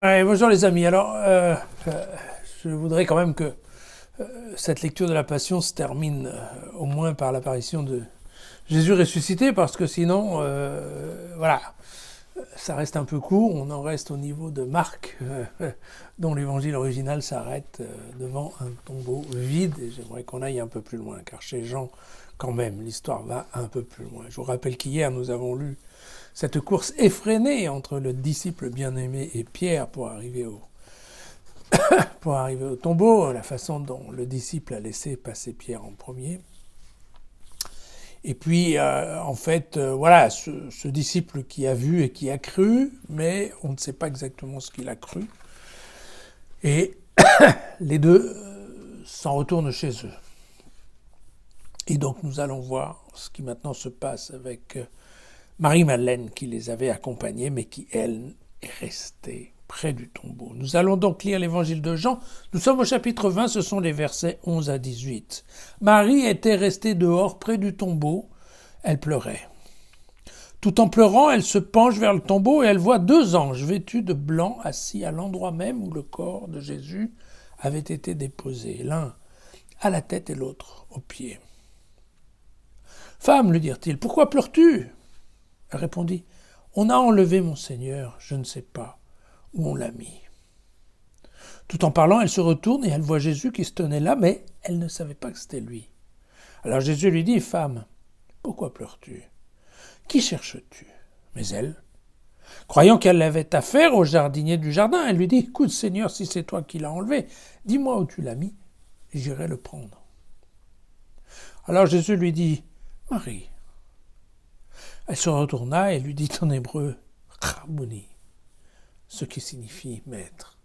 Ouais, bonjour les amis. Alors, je voudrais quand même que cette lecture de la Passion se termine au moins par l'apparition de Jésus ressuscité, parce que sinon, voilà, ça reste un peu court. On en reste au niveau de Marc, dont l'évangile original s'arrête devant un tombeau vide. Et j'aimerais qu'on aille un peu plus loin, car chez Jean, quand même, l'histoire va un peu plus loin. Je vous rappelle qu'hier, nous avons lu cette course effrénée entre le disciple bien-aimé et Pierre pour arriver au tombeau, la façon dont le disciple a laissé passer Pierre en premier. Et puis, en fait, voilà, ce disciple qui a vu et qui a cru, mais on ne sait pas exactement ce qu'il a cru. Et les deux s'en retournent chez eux. Et donc, nous allons voir ce qui maintenant se passe avec Marie-Madeleine, qui les avait accompagnés, mais qui, elle, est restée près du tombeau. Nous allons donc lire l'évangile de Jean. Nous sommes au chapitre 20, ce sont les versets 11 à 18. Marie était restée dehors près du tombeau. Elle pleurait. Tout en pleurant, elle se penche vers le tombeau et elle voit deux anges vêtus de blanc assis à l'endroit même où le corps de Jésus avait été déposé, l'un à la tête et l'autre aux pieds. « Femme, lui dirent-ils, pourquoi pleures-tu » Elle répondit, « On a enlevé mon Seigneur, je ne sais pas où on l'a mis. » Tout en parlant, elle se retourne et elle voit Jésus qui se tenait là, mais elle ne savait pas que c'était lui. Alors Jésus lui dit, « Femme, pourquoi pleures-tu ? Qui cherches-tu » Mais elle, croyant qu'elle avait affaire au jardinier du jardin, elle lui dit, « Écoute, Seigneur, si c'est toi qui l'as enlevé, dis-moi où tu l'as mis, et j'irai le prendre. » Alors Jésus lui dit, « Marie. » Elle se retourna et lui dit en hébreu, « Rabouni », ce qui signifie « maître ».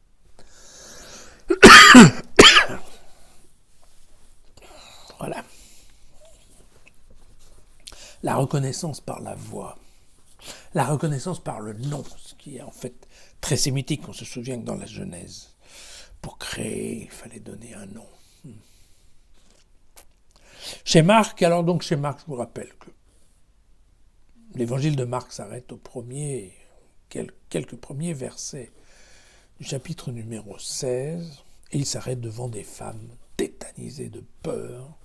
Voilà. La reconnaissance par la voix. La reconnaissance par le nom, ce qui est en fait très sémitique. On se souvient que dans la Genèse, pour créer, il fallait donner un nom. Chez Marc, chez Marc, je vous rappelle que l'évangile de Marc s'arrête au quelques premiers versets du chapitre numéro 16, et il s'arrête devant des femmes tétanisées de peur,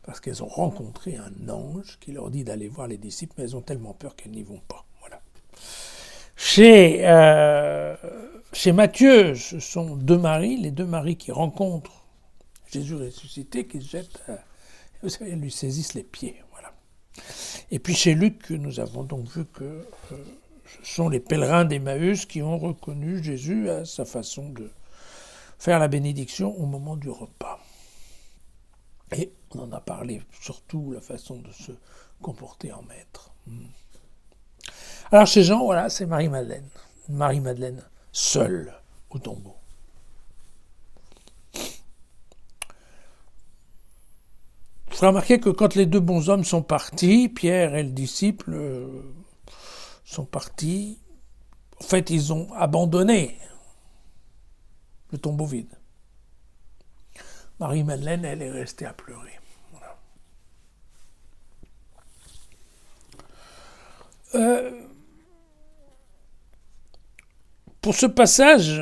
parce qu'elles ont rencontré un ange qui leur dit d'aller voir les disciples, mais elles ont tellement peur qu'elles n'y vont pas. Voilà. Chez Matthieu, ce sont les deux Maries qui rencontrent Jésus ressuscité, qui se jettent, vous savez, lui saisissent les pieds. Voilà. Et puis chez Luc, nous avons donc vu que ce sont les pèlerins d'Emmaüs qui ont reconnu Jésus à sa façon de faire la bénédiction au moment du repas. Et on en a parlé, surtout la façon de se comporter en maître. Alors chez Jean, voilà, c'est Marie-Madeleine. Marie-Madeleine seule au tombeau. Il faut remarquer que quand les deux bons hommes sont partis, Pierre et le disciple sont partis, en fait ils ont abandonné le tombeau vide. Marie-Madeleine, elle est restée à pleurer. Voilà. Pour ce passage,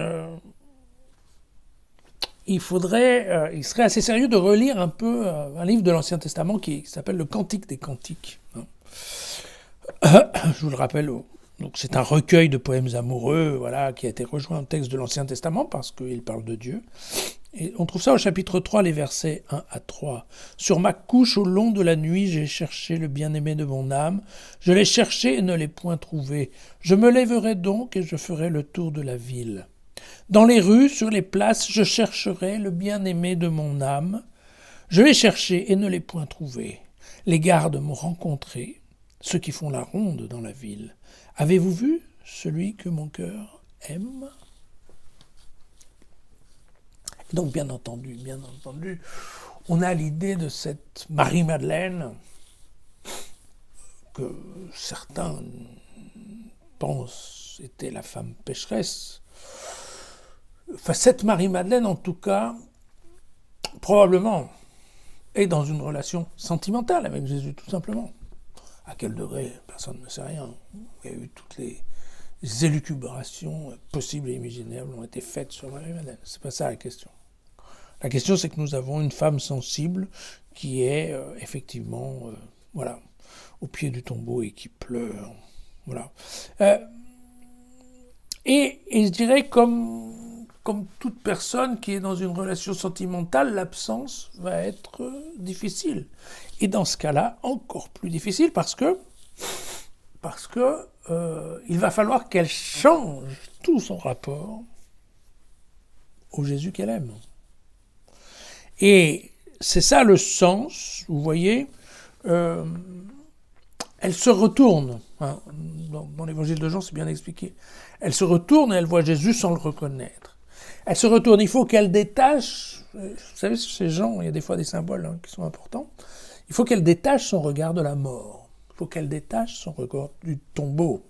il serait assez sérieux de relire un peu un livre de l'Ancien Testament qui s'appelle le Cantique des Cantiques. Je vous le rappelle, donc c'est un recueil de poèmes amoureux, voilà, qui a été rejoint au texte de l'Ancien Testament parce qu'il parle de Dieu. Et on trouve ça au chapitre 3, les versets 1 à 3. « Sur ma couche au long de la nuit, j'ai cherché le bien-aimé de mon âme. Je l'ai cherché et ne l'ai point trouvé. Je me lèverai donc et je ferai le tour de la ville. Dans les rues, sur les places, je chercherai le bien-aimé de mon âme. Je l'ai cherché et ne l'ai point trouvé. Les gardes m'ont rencontré, ceux qui font la ronde dans la ville. Avez-vous vu celui que mon cœur aime ?» Donc, bien entendu, on a l'idée de cette Marie-Madeleine que certains pensent était la femme pécheresse. Enfin, cette Marie-Madeleine, en tout cas, probablement, est dans une relation sentimentale avec Jésus, tout simplement. À quel degré, personne ne sait rien. Il y a eu toutes les élucubrations possibles et imaginables ont été faites sur Marie-Madeleine. C'est pas ça la question. La question, c'est que nous avons une femme sensible qui est effectivement, voilà, au pied du tombeau et qui pleure. Voilà. Et je dirais comme toute personne qui est dans une relation sentimentale, l'absence va être difficile. Et dans ce cas-là, encore plus difficile parce que il va falloir qu'elle change tout son rapport au Jésus qu'elle aime. Et c'est ça le sens, vous voyez, elle se retourne, hein, dans l'évangile de Jean c'est bien expliqué, elle se retourne et elle voit Jésus sans le reconnaître. Elle se retourne, il faut qu'elle détache, vous savez chez Jean il y a des fois des symboles qui sont importants, il faut qu'elle détache son regard de la mort, il faut qu'elle détache son regard du tombeau.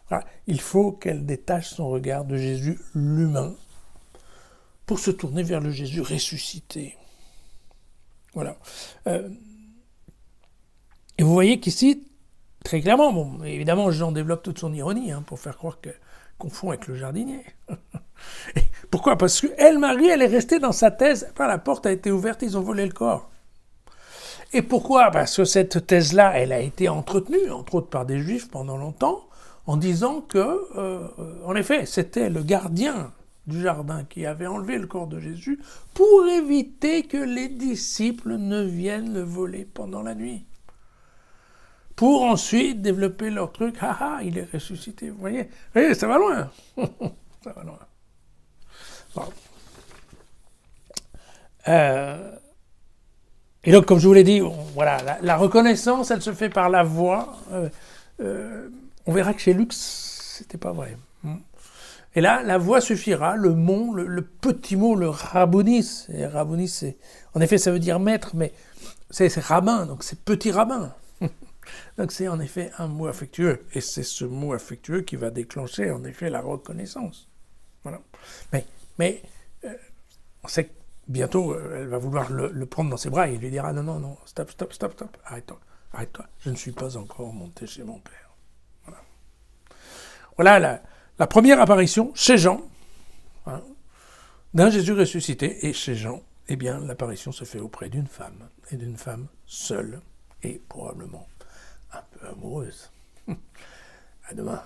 Voilà. Il faut qu'elle détache son regard de Jésus l'humain pour se tourner vers le Jésus ressuscité. Voilà. Et vous voyez qu'ici, très clairement, bon, évidemment, Jean développe toute son ironie pour faire croire qu'elle confond avec le jardinier. Et pourquoi ? Parce qu'elle, Marie, elle est restée dans sa thèse. La porte a été ouverte, ils ont volé le corps. Et pourquoi ? Parce que cette thèse-là, elle a été entretenue, entre autres par des Juifs pendant longtemps, en disant que, en effet, c'était le gardien du jardin qui avait enlevé le corps de Jésus pour éviter que les disciples ne viennent le voler pendant la nuit. Pour ensuite développer leur truc, il est ressuscité. Vous voyez, ça va loin. Ça va loin. Bon. Et donc, comme je vous l'ai dit, voilà, la reconnaissance, elle se fait par la voix. On verra que chez Luc, c'était pas vrai. Et là, la voix suffira, le mot, le petit mot, le rabounis. Et rabounis, en effet, ça veut dire maître, mais c'est rabbin, donc c'est petit rabbin. Donc c'est en effet un mot affectueux. Et c'est ce mot affectueux qui va déclencher en effet la reconnaissance. Voilà. Mais on sait que bientôt, elle va vouloir le prendre dans ses bras et il lui dira non, stop, arrête-toi. Je ne suis pas encore monté chez mon père. Voilà la première apparition chez Jean, d'un Jésus ressuscité. Et chez Jean, eh bien, l'apparition se fait auprès d'une femme, et d'une femme seule, et probablement un peu amoureuse. À demain.